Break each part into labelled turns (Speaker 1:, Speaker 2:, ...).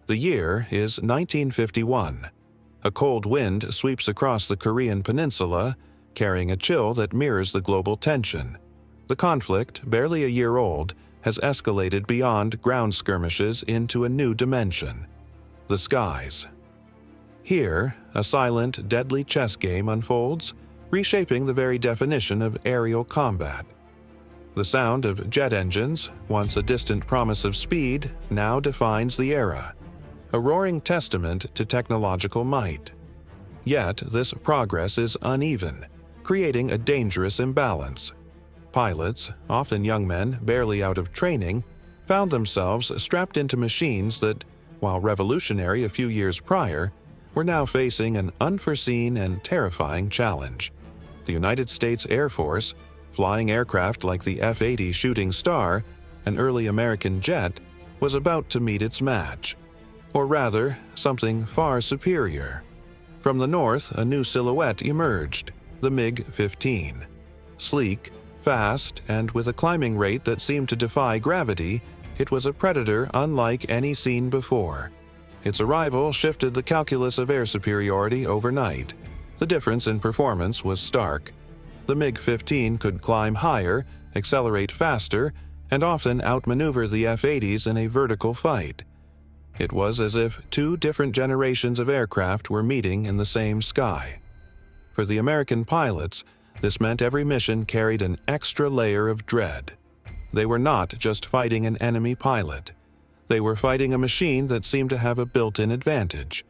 Speaker 1: The year is 1951. A cold wind sweeps across the Korean peninsula, carrying a chill that mirrors the global tension. The conflict, barely a year old, has escalated beyond ground skirmishes into a new dimension: the skies. Here, a silent, deadly chess game unfolds, reshaping the very definition of aerial combat. The sound of jet engines, once a distant promise of speed, now defines the era, a roaring testament to technological might. Yet, this progress is uneven, creating a dangerous imbalance. Pilots, often young men barely out of training, found themselves strapped into machines that, while revolutionary a few years prior, were now facing an unforeseen and terrifying challenge. The United States Air Force, flying aircraft like the F-80 Shooting Star, an early American jet, was about to meet its match. Or rather, something far superior. From the north, a new silhouette emerged: the MiG-15. Sleek, fast, and with a climbing rate that seemed to defy gravity, it was a predator unlike any seen before. Its arrival shifted the calculus of air superiority overnight. The difference in performance was stark. The MiG-15 could climb higher, accelerate faster, and often outmaneuver the F-80s in a vertical fight. It was as if two different generations of aircraft were meeting in the same sky. For the American pilots, this meant every mission carried an extra layer of dread. They were not just fighting an enemy pilot. They were fighting a machine that seemed to have a built-in advantage,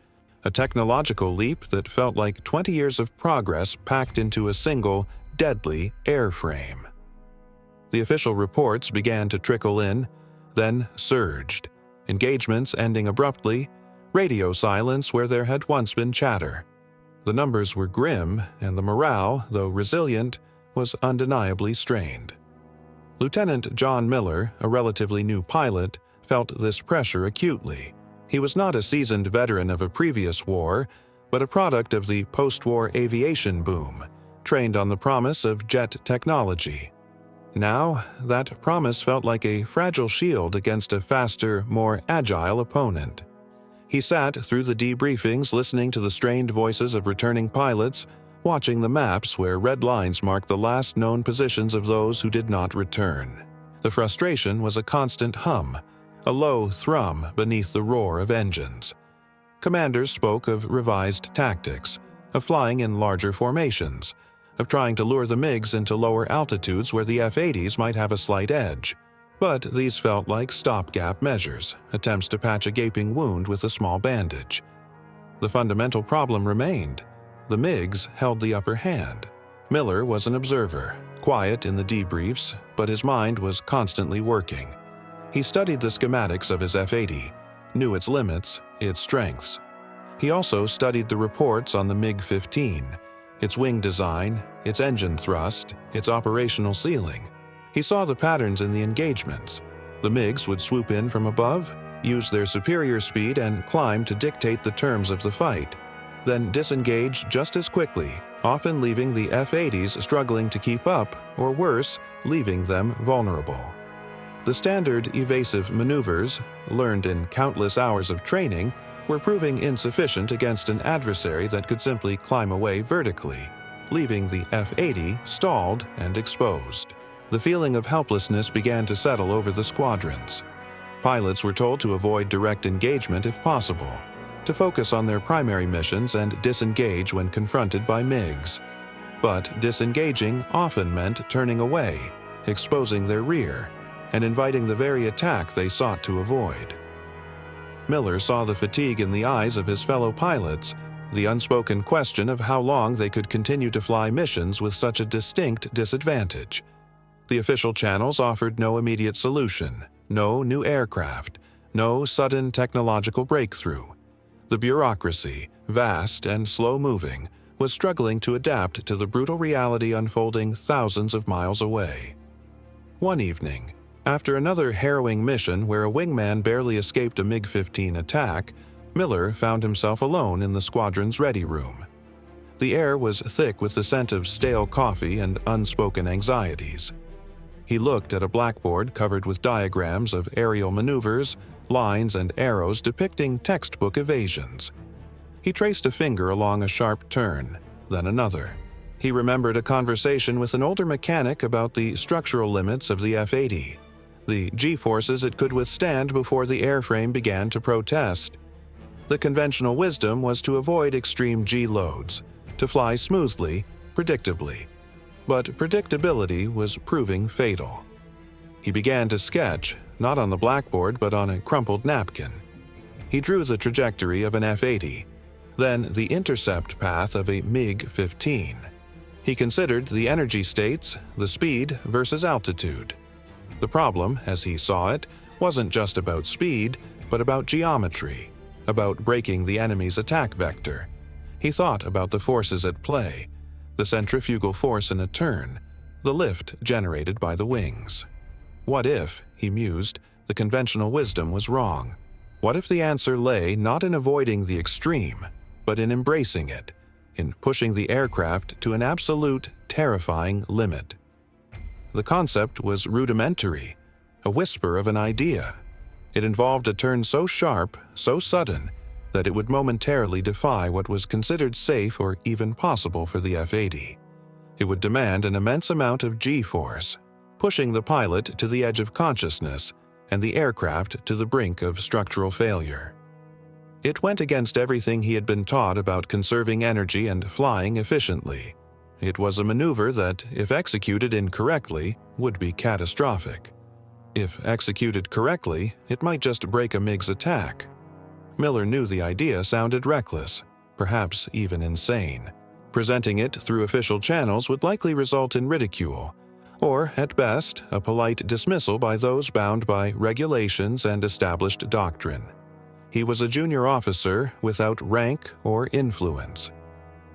Speaker 1: a technological leap that felt like 20 years of progress packed into a single, deadly airframe. The official reports began to trickle in, then surged, engagements ending abruptly, radio silence where there had once been chatter. The numbers were grim, and the morale, though resilient, was undeniably strained. Lieutenant John Miller, a relatively new pilot, felt this pressure acutely. He was not a seasoned veteran of a previous war, but a product of the post-war aviation boom, trained on the promise of jet technology. Now, that promise felt like a fragile shield against a faster, more agile opponent. He sat through the debriefings listening to the strained voices of returning pilots, watching the maps where red lines marked the last known positions of those who did not return. The frustration was a constant hum, a low thrum beneath the roar of engines. Commanders spoke of revised tactics, of flying in larger formations, of trying to lure the MiGs into lower altitudes where the F-80s might have a slight edge. But these felt like stopgap measures, attempts to patch a gaping wound with a small bandage. The fundamental problem remained. The MiGs held the upper hand. Miller was an observer, quiet in the debriefs, but his mind was constantly working. He studied the schematics of his F-80, knew its limits, its strengths. He also studied the reports on the MiG-15, its wing design, its engine thrust, its operational ceiling. He saw the patterns in the engagements. The MiGs would swoop in from above, use their superior speed and climb to dictate the terms of the fight, then disengage just as quickly, often leaving the F-80s struggling to keep up, or worse, leaving them vulnerable. The standard evasive maneuvers, learned in countless hours of training, were proving insufficient against an adversary that could simply climb away vertically, leaving the F-80 stalled and exposed. The feeling of helplessness began to settle over the squadrons. Pilots were told to avoid direct engagement if possible, to focus on their primary missions and disengage when confronted by MiGs. But disengaging often meant turning away, exposing their rear, and inviting the very attack they sought to avoid. Miller saw the fatigue in the eyes of his fellow pilots, the unspoken question of how long they could continue to fly missions with such a distinct disadvantage. The official channels offered no immediate solution, no new aircraft, no sudden technological breakthrough. The bureaucracy, vast and slow-moving, was struggling to adapt to the brutal reality unfolding thousands of miles away. One evening, after another harrowing mission where a wingman barely escaped a MiG-15 attack, Miller found himself alone in the squadron's ready room. The air was thick with the scent of stale coffee and unspoken anxieties. He looked at a blackboard covered with diagrams of aerial maneuvers, lines and arrows depicting textbook evasions. He traced a finger along a sharp turn, then another. He remembered a conversation with an older mechanic about the structural limits of the F-80, the G-forces it could withstand before the airframe began to protest. The conventional wisdom was to avoid extreme G-loads, to fly smoothly, predictably. But predictability was proving fatal. He began to sketch, not on the blackboard but on a crumpled napkin. He drew the trajectory of an F-80, then the intercept path of a MiG-15. He considered the energy states, the speed versus altitude. The problem, as he saw it, wasn't just about speed, but about geometry, about breaking the enemy's attack vector. He thought about the forces at play, the centrifugal force in a turn, the lift generated by the wings. What if, he mused, the conventional wisdom was wrong? What if the answer lay not in avoiding the extreme, but in embracing it, in pushing the aircraft to an absolute, terrifying limit? The concept was rudimentary, a whisper of an idea. It involved a turn so sharp, so sudden, that it would momentarily defy what was considered safe or even possible for the F-80. It would demand an immense amount of G-force, pushing the pilot to the edge of consciousness and the aircraft to the brink of structural failure. It went against everything he had been taught about conserving energy and flying efficiently. It was a maneuver that, if executed incorrectly, would be catastrophic. If executed correctly, it might just break a MiG's attack. Miller knew the idea sounded reckless, perhaps even insane. Presenting it through official channels would likely result in ridicule, or, at best, a polite dismissal by those bound by regulations and established doctrine. He was a junior officer without rank or influence.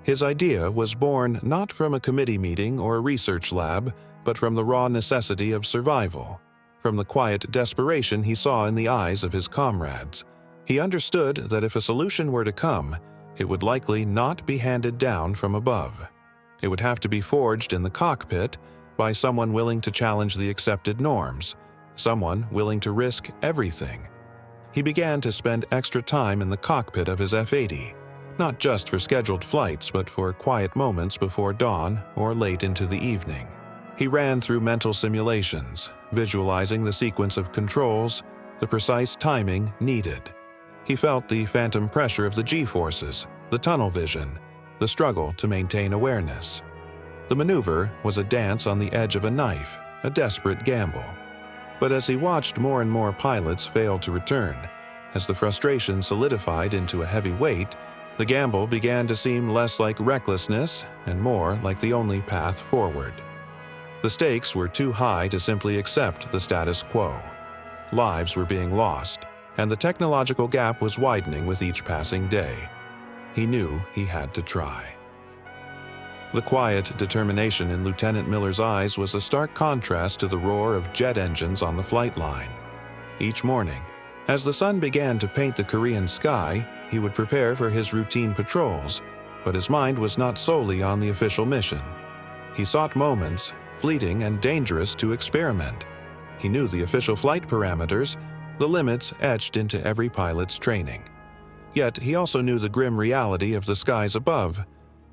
Speaker 1: His idea was born not from a committee meeting or a research lab, but from the raw necessity of survival, from the quiet desperation he saw in the eyes of his comrades. He understood that if a solution were to come, it would likely not be handed down from above. It would have to be forged in the cockpit by someone willing to challenge the accepted norms, someone willing to risk everything. He began to spend extra time in the cockpit of his F-80, not just for scheduled flights but for quiet moments before dawn or late into the evening. He ran through mental simulations, visualizing the sequence of controls, the precise timing needed. He felt the phantom pressure of the G-forces, the tunnel vision, the struggle to maintain awareness. The maneuver was a dance on the edge of a knife, a desperate gamble. But as he watched more and more pilots fail to return, as the frustration solidified into a heavy weight, the gamble began to seem less like recklessness and more like the only path forward. The stakes were too high to simply accept the status quo. Lives were being lost, and the technological gap was widening with each passing day. He knew he had to try. The quiet determination in Lieutenant Miller's eyes was a stark contrast to the roar of jet engines on the flight line. Each morning, as the sun began to paint the Korean sky, he would prepare for his routine patrols, but his mind was not solely on the official mission. He sought moments, fleeting and dangerous, to experiment. He knew the official flight parameters, the limits etched into every pilot's training. Yet he also knew the grim reality of the skies above,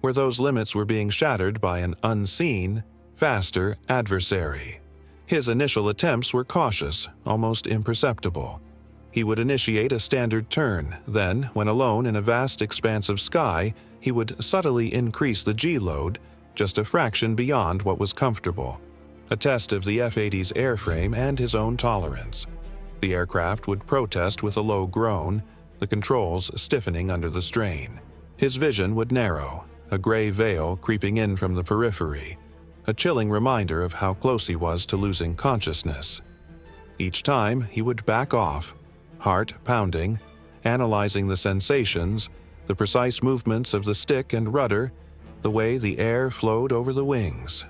Speaker 1: where those limits were being shattered by an unseen, faster adversary. His initial attempts were cautious, almost imperceptible. He would initiate a standard turn, then, when alone in a vast expanse of sky, he would subtly increase the G-load just a fraction beyond what was comfortable, a test of the F-80's airframe and his own tolerance. The aircraft would protest with a low groan, the controls stiffening under the strain. His vision would narrow, a gray veil creeping in from the periphery, a chilling reminder of how close he was to losing consciousness. Each time, he would back off, heart pounding, analyzing the sensations, the precise movements of the stick and rudder, the way the air flowed over the wings.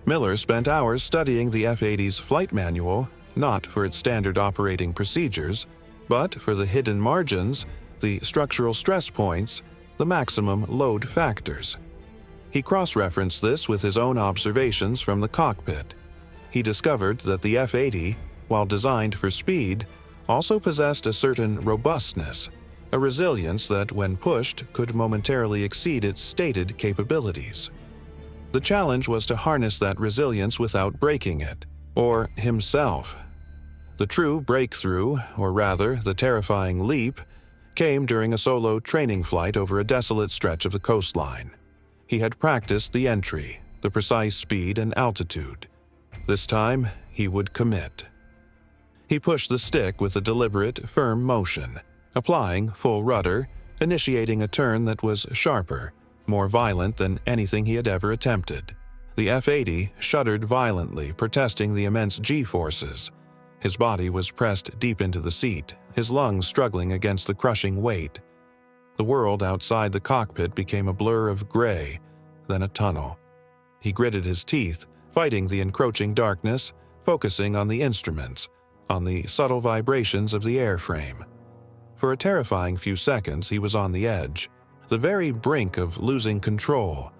Speaker 1: Miller spent hours studying the F-80's flight manual, not for its standard operating procedures, but for the hidden margins, the structural stress points, the maximum load factors. He cross-referenced this with his own observations from the cockpit. He discovered that the F-80, while designed for speed, also possessed a certain robustness, a resilience that, when pushed, could momentarily exceed its stated capabilities. The challenge was to harness that resilience without breaking it, or himself. The true breakthrough, or rather, the terrifying leap, came during a solo training flight over a desolate stretch of the coastline. He had practiced the entry, the precise speed and altitude. This time, he would commit. He pushed the stick with a deliberate, firm motion, applying full rudder, initiating a turn that was sharper, more violent than anything he had ever attempted. The F-80 shuddered violently, protesting the immense G-forces. His body was pressed deep into the seat, his lungs struggling against the crushing weight. The world outside the cockpit became a blur of gray, then a tunnel. He gritted his teeth, fighting the encroaching darkness, focusing on the instruments, on the subtle vibrations of the airframe. For a terrifying few seconds, he was on the edge, the very brink of losing control,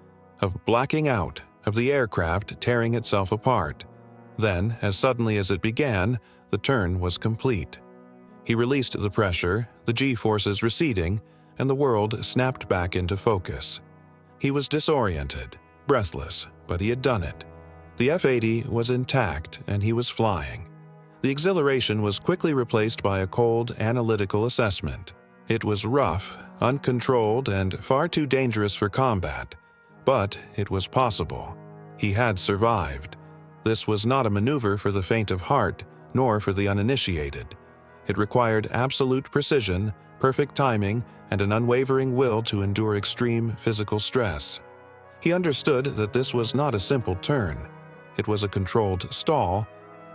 Speaker 1: of blacking out, of the aircraft tearing itself apart. Then, as suddenly as it began, the turn was complete. He released the pressure, the G-forces receding, and the world snapped back into focus. He was disoriented, breathless, but he had done it. The F-80 was intact, and he was flying. The exhilaration was quickly replaced by a cold, analytical assessment. It was rough, uncontrolled, and far too dangerous for combat, but it was possible. He had survived. This was not a maneuver for the faint of heart, nor for the uninitiated. It required absolute precision, perfect timing, and an unwavering will to endure extreme physical stress. He understood that this was not a simple turn. It was a controlled stall,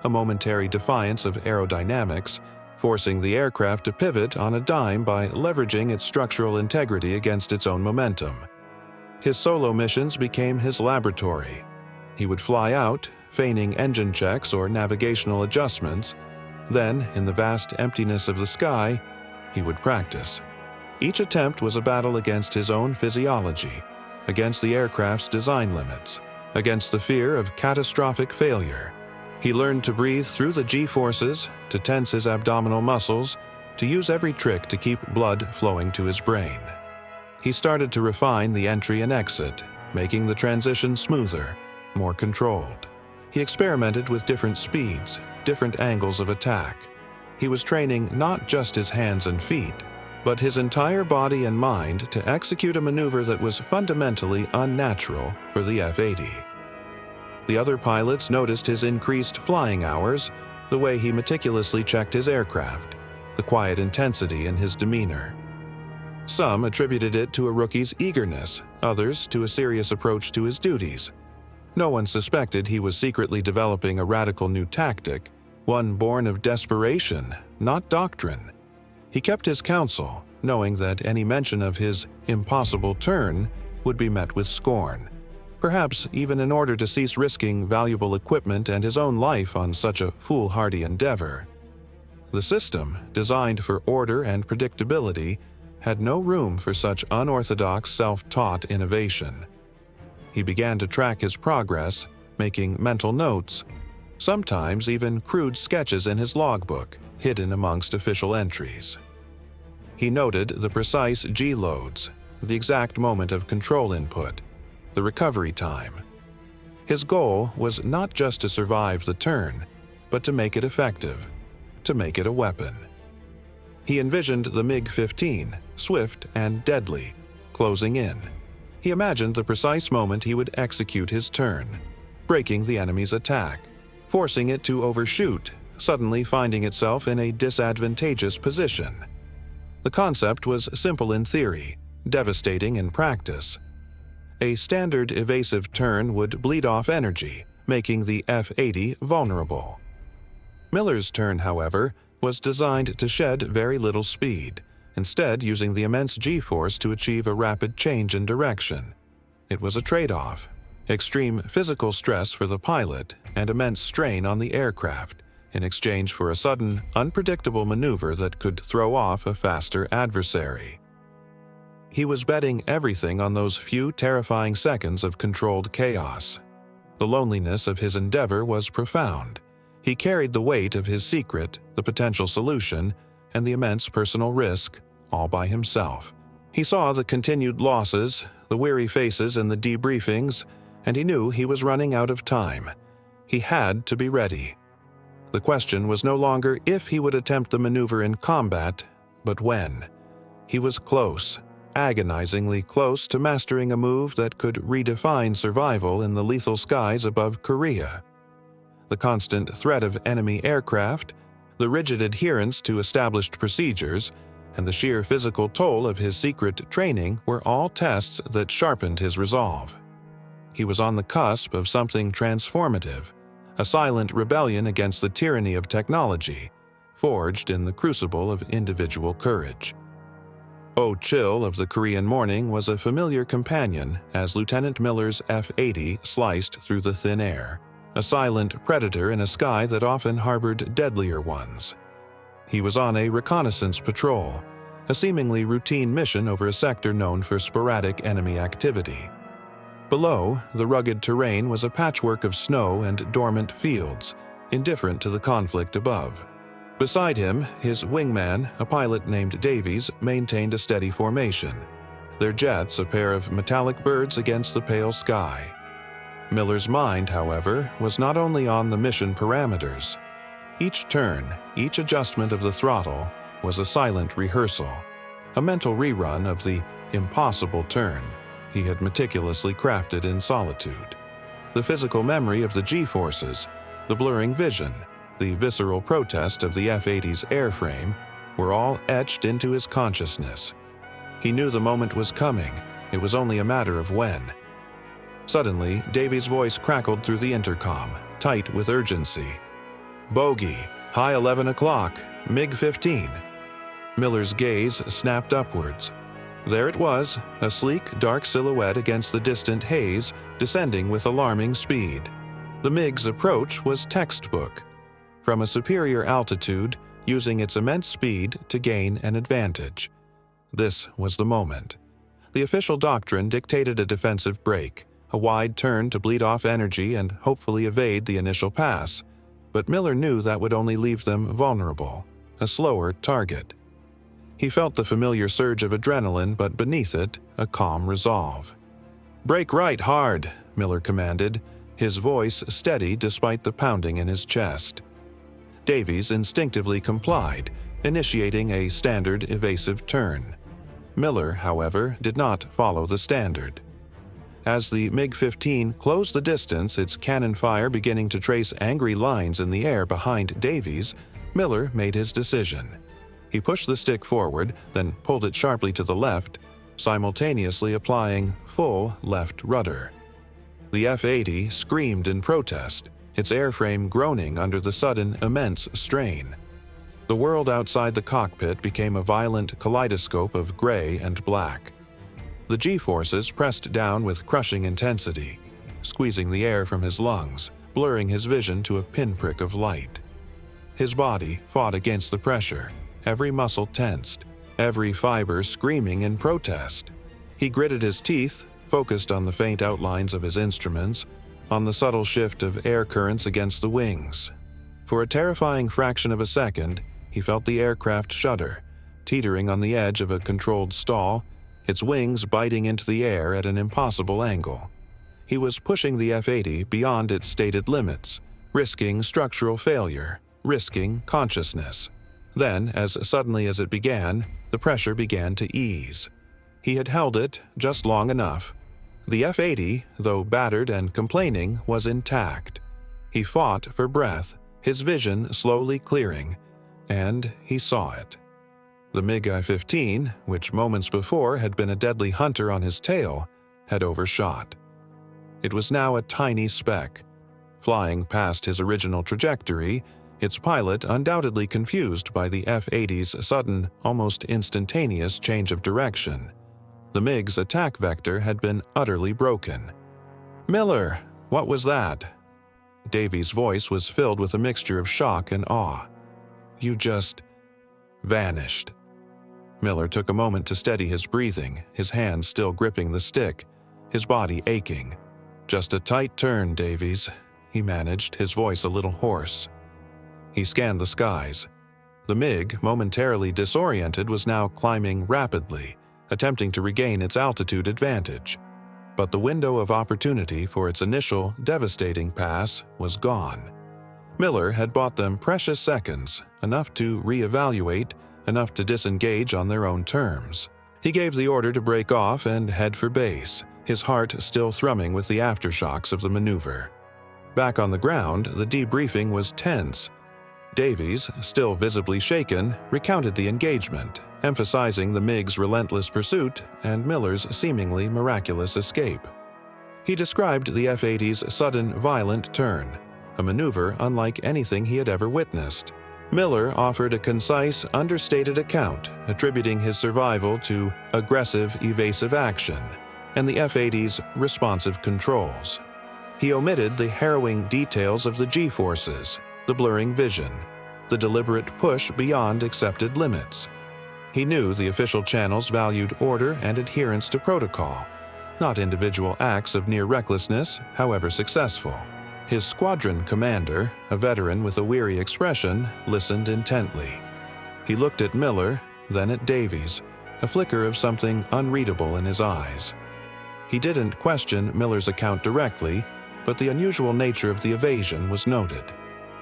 Speaker 1: a momentary defiance of aerodynamics, forcing the aircraft to pivot on a dime by leveraging its structural integrity against its own momentum. His solo missions became his laboratory. He would fly out, feigning engine checks or navigational adjustments. Then, in the vast emptiness of the sky, he would practice. Each attempt was a battle against his own physiology, against the aircraft's design limits, against the fear of catastrophic failure. He learned to breathe through the G-forces, to tense his abdominal muscles, to use every trick to keep blood flowing to his brain. He started to refine the entry and exit, making the transition smoother, more controlled. He experimented with different speeds, different angles of attack. He was training not just his hands and feet, but his entire body and mind to execute a maneuver that was fundamentally unnatural for the F-80. The other pilots noticed his increased flying hours, the way he meticulously checked his aircraft, the quiet intensity in his demeanor. Some attributed it to a rookie's eagerness, others to a serious approach to his duties. No one suspected he was secretly developing a radical new tactic, one born of desperation, not doctrine. He kept his counsel, knowing that any mention of his impossible turn would be met with scorn, perhaps even in order to cease risking valuable equipment and his own life on such a foolhardy endeavor. The system, designed for order and predictability, had no room for such unorthodox self-taught innovation. He began to track his progress, making mental notes, sometimes even crude sketches in his logbook, hidden amongst official entries. He noted the precise G-loads, the exact moment of control input, the recovery time. His goal was not just to survive the turn, but to make it effective, to make it a weapon. He envisioned the MiG-15, swift and deadly, closing in. He imagined the precise moment he would execute his turn, breaking the enemy's attack, forcing it to overshoot, suddenly finding itself in a disadvantageous position. The concept was simple in theory, devastating in practice. A standard evasive turn would bleed off energy, making the F-80 vulnerable. Miller's turn, however, was designed to shed very little speed, instead using the immense G-force to achieve a rapid change in direction. It was a trade-off: extreme physical stress for the pilot and immense strain on the aircraft, in exchange for a sudden, unpredictable maneuver that could throw off a faster adversary. He was betting everything on those few terrifying seconds of controlled chaos. The loneliness of his endeavor was profound. He carried the weight of his secret, the potential solution, and the immense personal risk, all by himself. He saw the continued losses, the weary faces in the debriefings, and he knew he was running out of time. He had to be ready. The question was no longer if he would attempt the maneuver in combat, but when. He was close, agonizingly close to mastering a move that could redefine survival in the lethal skies above Korea. The constant threat of enemy aircraft, the rigid adherence to established procedures, and the sheer physical toll of his secret training were all tests that sharpened his resolve. He was on the cusp of something transformative, a silent rebellion against the tyranny of technology, forged in the crucible of individual courage. Oh Chill of the Korean morning was a familiar companion as Lieutenant Miller's F-80 sliced through the thin air, a silent predator in a sky that often harbored deadlier ones. He was on a reconnaissance patrol, a seemingly routine mission over a sector known for sporadic enemy activity. Below, the rugged terrain was a patchwork of snow and dormant fields, indifferent to the conflict above. Beside him, his wingman, a pilot named Davies, maintained a steady formation, their jets a pair of metallic birds against the pale sky. Miller's mind, however, was not only on the mission parameters. Each turn, each adjustment of the throttle, was a silent rehearsal, a mental rerun of the impossible turn he had meticulously crafted in solitude. The physical memory of the G-forces, the blurring vision, the visceral protest of the F-80's airframe were all etched into his consciousness. He knew the moment was coming, it was only a matter of when. Suddenly, Davies' voice crackled through the intercom, tight with urgency. "Bogey, high 11 o'clock, MiG-15. Miller's gaze snapped upwards. There it was, a sleek, dark silhouette against the distant haze, descending with alarming speed. The MiG's approach was textbook. From a superior altitude, using its immense speed to gain an advantage. This was the moment. The official doctrine dictated a defensive break, a wide turn to bleed off energy and hopefully evade the initial pass, but Miller knew that would only leave them vulnerable, a slower target. He felt the familiar surge of adrenaline, but beneath it, a calm resolve. "Brake right hard," Miller commanded, his voice steady despite the pounding in his chest. Davies instinctively complied, initiating a standard evasive turn. Miller, however, did not follow the standard. As the MiG-15 closed the distance, its cannon fire beginning to trace angry lines in the air behind Davies, Miller made his decision. He pushed the stick forward, then pulled it sharply to the left, simultaneously applying full left rudder. The F-80 screamed in protest, its airframe groaning under the sudden immense strain. The world outside the cockpit became a violent kaleidoscope of gray and black. The G-forces pressed down with crushing intensity, squeezing the air from his lungs, blurring his vision to a pinprick of light. His body fought against the pressure, every muscle tensed, every fiber screaming in protest. He gritted his teeth, focused on the faint outlines of his instruments, on the subtle shift of air currents against the wings. For a terrifying fraction of a second, he felt the aircraft shudder, teetering on the edge of a controlled stall, its wings biting into the air at an impossible angle. He was pushing the F-80 beyond its stated limits, risking structural failure, risking consciousness. Then, as suddenly as it began, the pressure began to ease. He had held it just long enough. The F-80, though battered and complaining, was intact. He fought for breath, his vision slowly clearing, and he saw it. The MiG-15, which moments before had been a deadly hunter on his tail, had overshot. It was now a tiny speck. Flying past his original trajectory, its pilot undoubtedly confused by the F-80's sudden, almost instantaneous change of direction. The MiG's attack vector had been utterly broken. "Miller, what was that?" Davies' voice was filled with a mixture of shock and awe. "You just vanished." Miller took a moment to steady his breathing, his hands still gripping the stick, his body aching. "Just a tight turn, Davies," he managed, his voice a little hoarse. He scanned the skies. The MiG, momentarily disoriented, was now climbing rapidly, attempting to regain its altitude advantage. But the window of opportunity for its initial, devastating pass was gone. Miller had bought them precious seconds, enough to reevaluate, enough to disengage on their own terms. He gave the order to break off and head for base, his heart still thrumming with the aftershocks of the maneuver. Back on the ground, the debriefing was tense. Davies, still visibly shaken, recounted the engagement, emphasizing the MiG's relentless pursuit and Miller's seemingly miraculous escape. He described the F-80's sudden, violent turn, a maneuver unlike anything he had ever witnessed. Miller offered a concise, understated account, attributing his survival to aggressive, evasive action and the F-80's responsive controls. He omitted the harrowing details of the G-forces, the blurring vision, the deliberate push beyond accepted limits. He knew the official channels valued order and adherence to protocol, not individual acts of near recklessness, however successful. His squadron commander, a veteran with a weary expression, listened intently. He looked at Miller, then at Davies, a flicker of something unreadable in his eyes. He didn't question Miller's account directly, but the unusual nature of the evasion was noted.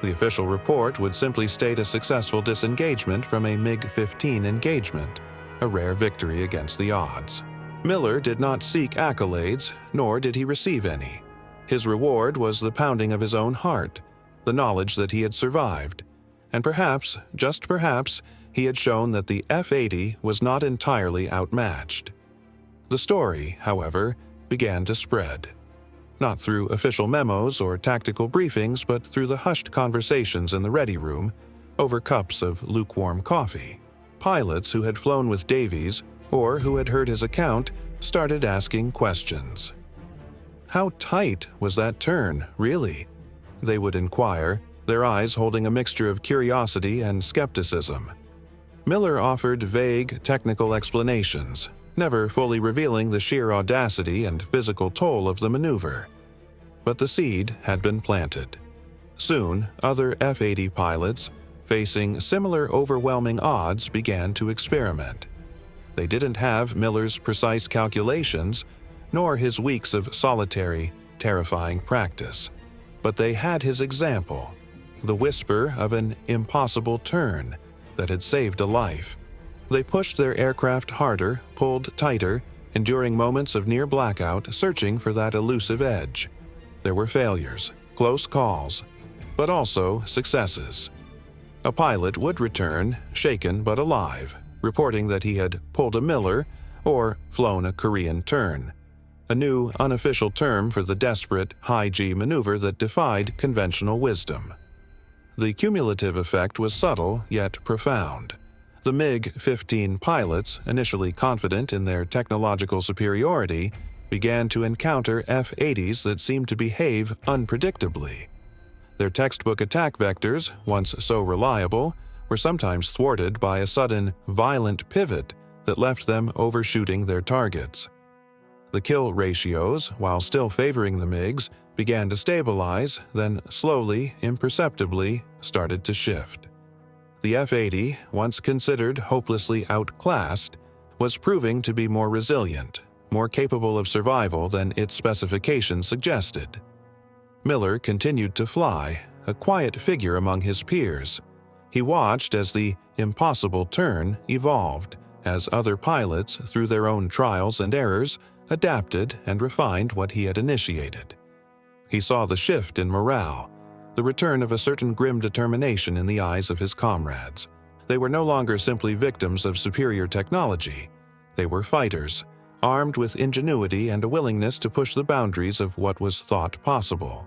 Speaker 1: The official report would simply state a successful disengagement from a MiG-15 engagement, a rare victory against the odds. Miller did not seek accolades, nor did he receive any. His reward was the pounding of his own heart, the knowledge that he had survived, and perhaps, just perhaps, he had shown that the F-80 was not entirely outmatched. The story, however, began to spread. Not through official memos or tactical briefings, but through the hushed conversations in the ready room over cups of lukewarm coffee. Pilots who had flown with Davies, or who had heard his account, started asking questions. How tight was that turn, really? They would inquire, their eyes holding a mixture of curiosity and skepticism. Miller offered vague, technical explanations, never fully revealing the sheer audacity and physical toll of the maneuver. But the seed had been planted. Soon, other F-80 pilots, facing similar overwhelming odds, began to experiment. They didn't have Miller's precise calculations, nor his weeks of solitary, terrifying practice. But they had his example, the whisper of an impossible turn that had saved a life. They pushed their aircraft harder, pulled tighter, enduring moments of near blackout, searching for that elusive edge. There were failures, close calls, but also successes. A pilot would return, shaken but alive, reporting that he had pulled a Miller or flown a Korean turn, a new unofficial term for the desperate high-G maneuver that defied conventional wisdom. The cumulative effect was subtle yet profound. The MiG-15 pilots, initially confident in their technological superiority, began to encounter F-80s that seemed to behave unpredictably. Their textbook attack vectors, once so reliable, were sometimes thwarted by a sudden, violent pivot that left them overshooting their targets. The kill ratios, while still favoring the MiGs, began to stabilize, then slowly, imperceptibly, started to shift. The F-80, once considered hopelessly outclassed, was proving to be more resilient, more capable of survival than its specifications suggested. Miller continued to fly, a quiet figure among his peers. He watched as the impossible turn evolved, as other pilots, through their own trials and errors, adapted and refined what he had initiated. He saw the shift in morale, the return of a certain grim determination in the eyes of his comrades. They were no longer simply victims of superior technology. They were fighters, armed with ingenuity and a willingness to push the boundaries of what was thought possible.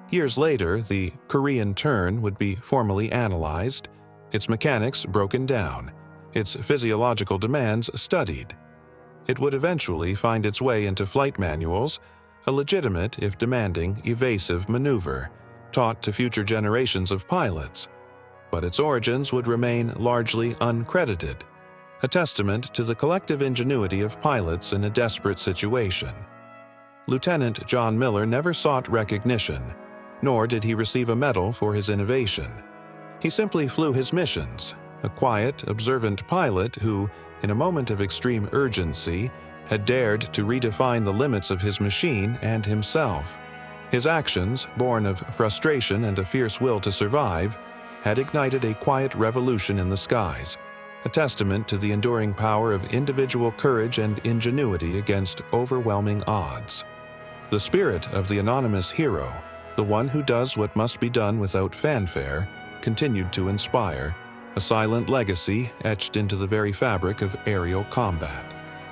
Speaker 1: Years later, the Korean turn would be formally analyzed, its mechanics broken down, its physiological demands studied. It would eventually find its way into flight manuals, a legitimate, if demanding, evasive maneuver, taught to future generations of pilots. But its origins would remain largely uncredited, a testament to the collective ingenuity of pilots in a desperate situation. Lieutenant John Miller never sought recognition, nor did he receive a medal for his innovation. He simply flew his missions, a quiet, observant pilot who, in a moment of extreme urgency, had dared to redefine the limits of his machine and himself. His actions, born of frustration and a fierce will to survive, had ignited a quiet revolution in the skies, a testament to the enduring power of individual courage and ingenuity against overwhelming odds. The spirit of the anonymous hero, the one who does what must be done without fanfare, continued to inspire, a silent legacy etched into the very fabric of aerial combat.